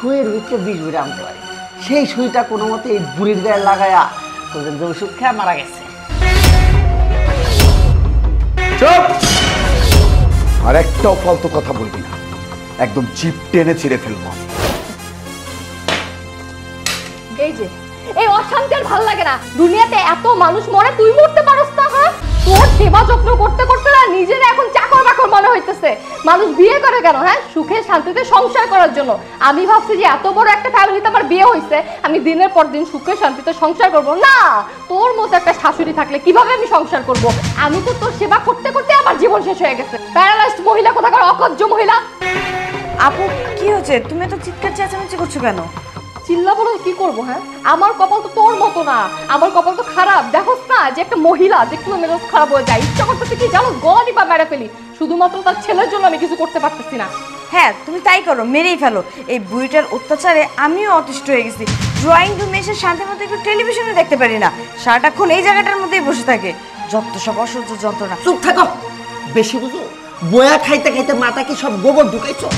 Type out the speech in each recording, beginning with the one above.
সুইয়ের ভিতরে বিষ ভরে আনতে পারি, সেই সুইটা কোনো মতে এই বুড়ির গায়ে লাগায়া তোদের যে ওষুধ খেয়ে মারা গেছে। চুপ! আর একটাও ফালতু কথা বলবি না, একদম জিভ টেনে ছিঁড়ে ফেলবো। এই যে এই অশান্তি আর ভালো লাগে না। দুনিয়াতে এত মানুষ মরে, তুই মরতে পারস না? হ্যাঁ, তোর সেবা যত্ন করতে করতে না নিজের এখন চাকর বাকর মনে হইতেছে। মানুষ বিয়ে করে কেন? হ্যাঁ, সুখে শান্তিতে সংসার করার জন্য। আমি ভাবছি যে এত বড় একটা ফ্যামিলিতে আমার বিয়ে হয়েছে, আমি দিনের পর দিন সুখে শান্তিতে সংসার করব না। তোর মতো একটা শাশুড়ি থাকলে কিভাবে আমি সংসার করব? আমি তো তোর সেবা করতে করতে আমার জীবন শেষ হয়ে গেছে। প্যারালাইজড মহিলা, কোথাকার অকজ্জ মহিলা। আপু কি হয়েছে? তুমি তো চিৎকার চেঁচামেচি করছো কেন? চিল্লা বলো কি করবো? হ্যাঁ, আমার কপাল তো তোর মতো না, আমার কপাল তো খারাপ। দেখোস না যে একটা মহিলা দেখলেও মেজাজ খারাপ হয়ে যায়, ইচ্ছা করতেছে কি জানো, গলাটি বা মেরে ফেলি। শুধুমাত্র তার ছেলের জন্য আমি কিছু করতে পারতেছি না। হ্যাঁ তুমি তাই করো, মেরেই ফেলো। এই বুড়িটার অত্যাচারে আমিও অতিষ্ঠ হয়ে গেছি। ড্রয়িং রুমে এসে শান্তি মতো একটু টেলিভিশনে দেখতে পারি না, সারাটাক্ষণ এই জায়গাটার মধ্যেই বসে থাকে। যত সব অসহ্য যন্ত্রণা। চুপ থাকো, বেশি বুঝো। বয়া খাইতে খাইতে মাথা কি সব গোবর ঢুকাইছো?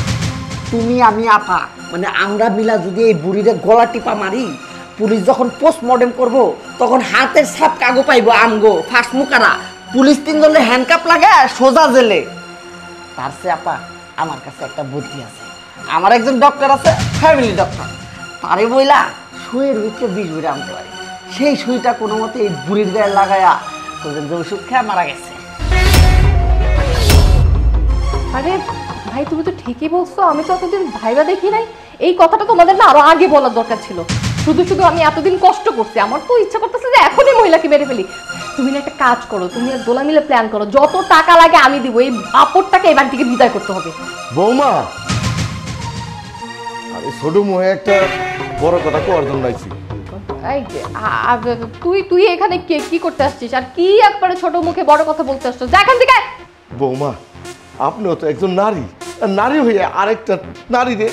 তুমি আমি আপা মানে আমরা মিলা যদি এই বুড়িরে গলা টিপা মারি, পুলিশ যখন পোস্টমর্টেম করব তখন হাতের ছাপ কাগো পাইবো আমগো ফাঁস মুকারা। পুলিশ 3 দলে হ্যান্ডকাপ লাগে সোজা জেলে। তার সে আপা আমার কাছে একটা বুদ্ধি আছে। আমার একজন ডক্টর আছে, ফ্যামিলি ডক্টর, তারে বইলা সুইয়ের ভিতরে বিষ ভরে আনতে পারি, সেই সুইটা কোনো মতে এই বুড়ির গায়ে লাগায়া তোদের যে ওষুধ খেয়ে মারা গেছে। আরে ভাই, তুমি তো ঠিকই বলছো, আমি তো এতদিন ভাইবা দেখি নাই। এই কথাটা তোমাদের না আরো আগে বলার দরকার ছিল। শুধু শুধু আমি এতদিন কষ্ট করছি, আমার তো ইচ্ছা করতেছে যে এখনই মহিলাকে মেরে ফেলি। তুমি না একটা কাজ করো, তুমি আর দোলা মিলে প্ল্যান করো, যত টাকা লাগে আমি দিব। এই বাপরটাকে এবার থেকে বিদায় করতে হবে। বৌমা, আমি ছোট মুহে একটা বড় কথা কোয়ার জন্য আইছি। এই যে, তুই এখানে কি করতে আসছিস? আর কি একবারে ছোট মুখে বড় কথা বলতে আসছিস? যা এখান থেকে। বৌমা, আপনিও তো একজন নারী, আর নারী হয়ে আরেকটা নারীরে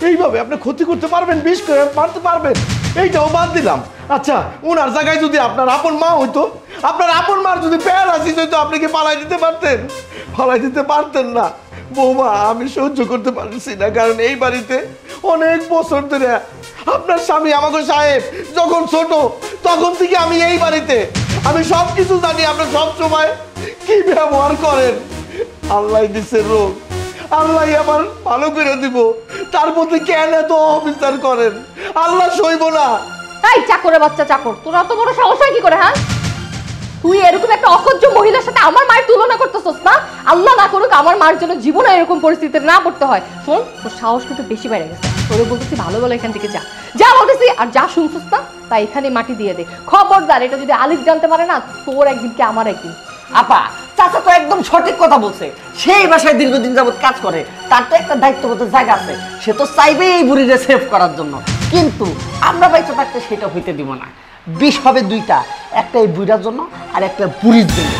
এইভাবে আপনি ক্ষতি করতে পারবেন, বিষ করে মারতে পারবেন, এইটাও বাদ দিলাম। আচ্ছা, ওনার জায়গায় যদি আপনার আপন মা হইতো, আপনার আপন মার যদি প্যারালাইসিস হইতো, আপনি কি পালাই দিতে পারতেন? পালাই দিতে পারতেন না। বৌমা, আমি সহ্য করতে পারছি না, কারণ এই বাড়িতে অনেক বছর ধরে আপনার স্বামী আমাকে সাহেব যখন ছোট তখন থেকে আমি এই বাড়িতে, আমি সব কিছু জানি। আপনার সব সময় কি ব্যবহার করেন। আল্লাহ দিচ্ছে রোগ, আল্লাহ আমার ভালো করে দিব, তার মধ্যে কেন এত অবিচার করেন? আল্লাহ সইব না। তাই চাকরের বাচ্চা চাকর, তোরা তো বড় সাহস হয় কি করে? হ্যাঁ, তুই এরকম একটা অকজ্জ মহিলার সাথে আমার মায়ের তুলনা করতেছস না? আল্লাহ না করুক আমার মার জন্য জীবনে এরকম পরিস্থিতিতে না পড়তে হয়। শোন, তোর সাহস কিন্তু বেশি বেড়ে গেছে। তোরে বলতেছি ভালো ভালো এখান থেকে যা, যা বলতেছি। আর যা শুনছস না তাই এখানে মাটি দিয়ে দে। খবরদার, এটা যদি আলিফ জানতে পারে না, তোর একদিন কি আমার একদিন। আপা, চাচা তো একদম সঠিক কথা বলছে। সেই বাসায় দীর্ঘদিন যাবত কাজ করে, তার তো একটা দায়িত্বগত জায়গা আছে। সে তো চাইবে এই বুড়িরে সেভ করার জন্য, কিন্তু আমরা বাইচে থাকতে সেটা হইতে দিব না। বিষ হবে 2টা, একটা এই বুড়ার জন্য আর একটা বুড়ির জন্য।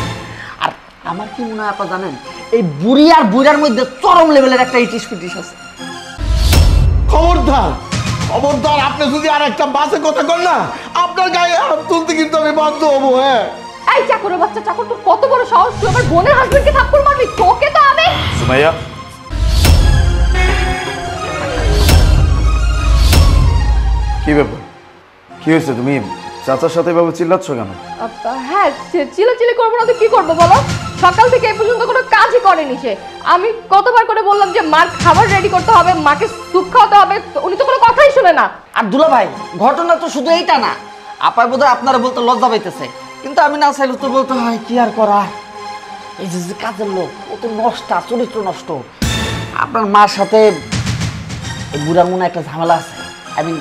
আর আমার কি মনে হয় আপা জানেন, এই বুড়ি আর বুড়ার মধ্যে চরম লেভেলের একটা ইটিস পিটিস আছে। খবরদার, খবরদার, আপনি যদি আর একটা বাসে কথা কর না, আপনার গায়ে হাত তুলতে কিন্তু আমি বাধ্য হবো। হ্যাঁ, এই চাকরের বাচ্চা চাকর, তোর কত বড় সাহস! তুই আমার বোনের হাজবেন্ডকে থাপ্পড় মারবি? তোকে তো আমি। সুমাইয়া, কি ব্যাপার? কি হয়েছে? তুমি চাচার সাথে এভাবে চিল্লাচ্ছ কেন? হ্যাঁ, চিল্লাচিল্লি করবো না তো কি করবো বলো? সকাল থেকে এই পর্যন্ত কোনো কাজই করেনি সে। আমি কতবার করে বললাম যে মার খাবার রেডি করতে হবে, মাকে স্যুপ খাওয়াতে হবে, উনি তো কোনো কথাই শুনে না। আর দুলা ভাই, ঘটনা তো শুধু এইটা না, আপার বোধহয় আপনারা বলতে লজ্জা পাইতেছে, কিন্তু আমি না চাইলে তো বলতে হয়। কি আর করা, এই যে কাজের লোক, ও তো নষ্ট, চরিত্র নষ্ট। আপনার মার সাথে এই বুড়ার মনে একটা ঝামেলা আছে, আমি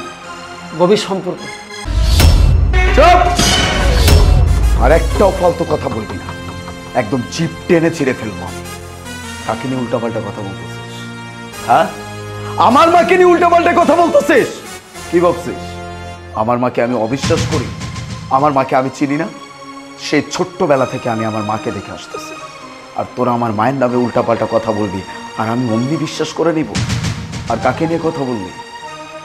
গভীর সম্পর্ক। চুপ! আর একটাও ফালতু কথা বলবি না, একদম জিভ টেনে ছিঁড়ে ফেলবো। কাকে নিয়ে উল্টাপাল্টা কথা বলতেছিস? হ্যাঁ, আমার মাকে নিয়ে উল্টাপাল্টা কথা বলতেছিস? কি ভাবছিস আমার মাকে আমি অবিশ্বাস করি? আমার মাকে আমি চিনি না? সেই ছোট্টবেলা থেকে আমি আমার মাকে দেখে আসতেছি, আর তোরা আমার মায়ের নামে উল্টাপাল্টা কথা বলবি আর আমি অমনি বিশ্বাস করে নিব? আর কাকে নিয়ে কথা বলবি?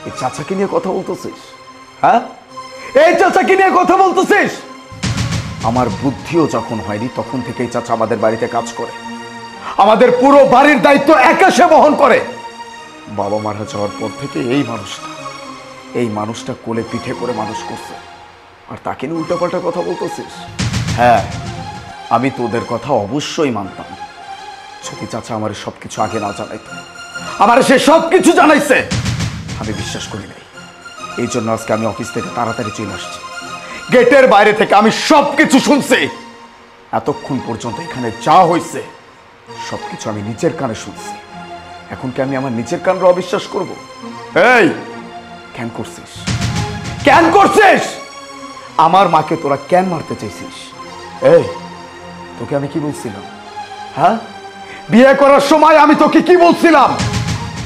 এই চাচাকে নিয়ে কথা বলতেছিস? হ্যাঁ, এই চাচাকে নিয়ে কথা বলতেছিস? আমার বুদ্ধিও যখন হয়নি তখন থেকেই চাচা আমাদের বাড়িতে কাজ করে, আমাদের পুরো বাড়ির দায়িত্ব একা সে বহন করে। বাবা মারা যাওয়ার পর থেকে এই মানুষটা কোলে পিঠে করে মানুষ করছে, আর তাকে নিয়ে উল্টাপাল্টা কথা বলতেছিস? হ্যাঁ, আমি তোদের কথা অবশ্যই মানতাম যদি চাচা আমার সবকিছু আগে না জানাইতো। আমার সে সবকিছু জানাইছে, আমি বিশ্বাস করি নাই। এই জন্য আজকে আমি অফিস থেকে তাড়াতাড়ি চলে আসছি। গেটের বাইরে থেকে আমি সবকিছু শুনছি। এতক্ষণ পর্যন্ত এখানে যা হয়েছে সবকিছু আমি নিজের কানে শুনছি। এখন কি আমি আমার নিজের কানরে অবিশ্বাস করব? এই কেন করছিস? কেন করছিস? আমার মাকে তোরা কেন মারতে চাইছিস? এই তোকে আমি কি বলছিলাম? হ্যাঁ, বিয়ে করার সময় আমি তোকে কি বলছিলাম?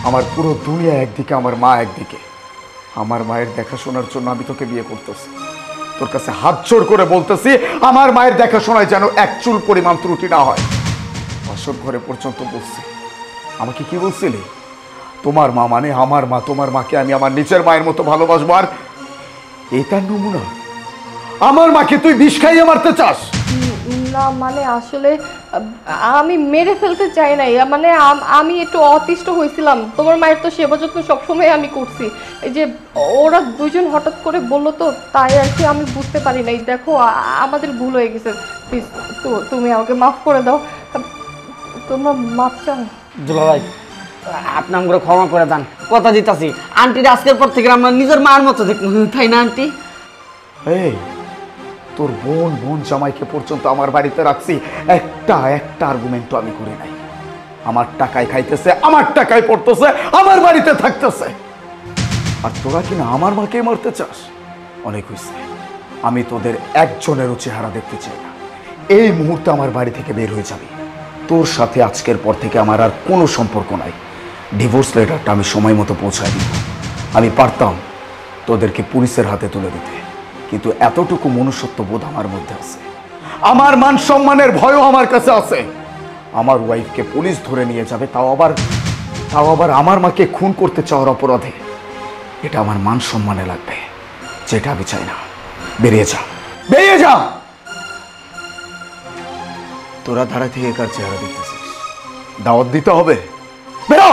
আমার পুরো দুনিয়া একদিকে, আমার মা একদিকে। আমার মায়ের দেখাশোনার জন্য আমি তোকে বিয়ে করতেছি। তোর কাছে হাত জোড় করে বলতেছি, আমার মায়ের দেখাশোনায় যেন এক চুল পরিমাণ ত্রুটি না হয়। বাসর ঘরে পর্যন্ত বলছি। আমাকে কি বলছিলি? তোমার মা মানে আমার মা, তোমার মাকে আমি আমার নিজের মায়ের মতো ভালোবাসবো। আর এটার নমুনা আমার মাকে তুই বিষ খাইয়ে মারতে চাস? না মানে আসলে আমি মেরে ফেলতে চাই নাই, মানে আমি একটু অতিষ্ঠ হয়েছিলাম। তোমার মায়ের তো সেবা যত্ন সবসময় আমি করছি। এই যে ওরা দুজন হঠাৎ করে বললো তো, তাই আর কি আমি বুঝতে পারি নাই। দেখো আমাদের ভুল হয়ে গেছে, প্লিজ তুমি আমাকে মাফ করে দাও। তোমরা মাফ চাও। দুলাভাই, আপনি আমাকে ক্ষমা করে দেন, কথা দিতাছি। আন্টির আজকের পর থেকে আমরা নিজের মায়ের মতো দেখবো, তাই না আন্টি? এই তোর বোন জামাইকে পর্যন্ত আমার বাড়িতে রাখছি, একটা আর্গুমেন্ট আমি করি নাই। আমার টাকায় খাইতেছে, আমার টাকায় পড়তেছে, আমার বাড়িতে থাকতেছে, আর তোরা কিনা আমার মাকে মারতে চাস? অনেক হয়েছে। আমি তোদের একজনেরও চেহারা দেখতে চাই না। এই মুহূর্তে আমার বাড়ি থেকে বের হয়ে যাবি। তোর সাথে আজকের পর থেকে আমার আর কোনো সম্পর্ক নাই। ডিভোর্স লেটারটা আমি সময় মতো পৌঁছায় দিব। আমি পারতাম তোদেরকে পুলিশের হাতে তুলে দিতে, কিন্তু এতটুকু মনুষ্যত্ব বোধ আমার মধ্যে আছে। আমার মান সম্মানের ভয়ও আমার কাছে আছে। আমার ওয়াইফকে পুলিশ ধরে নিয়ে যাবে, তাও আবার আমার মাকে খুন করতে চাওয়ার অপরাধে। এটা আমার মান সম্মানে লাগবে, যেটা আমি চাই না। বেরিয়ে যা। তোরা ধারা থেকে কার চেহারা দেখতেছিস? দাওয়াত দিতে হবে, বেরো।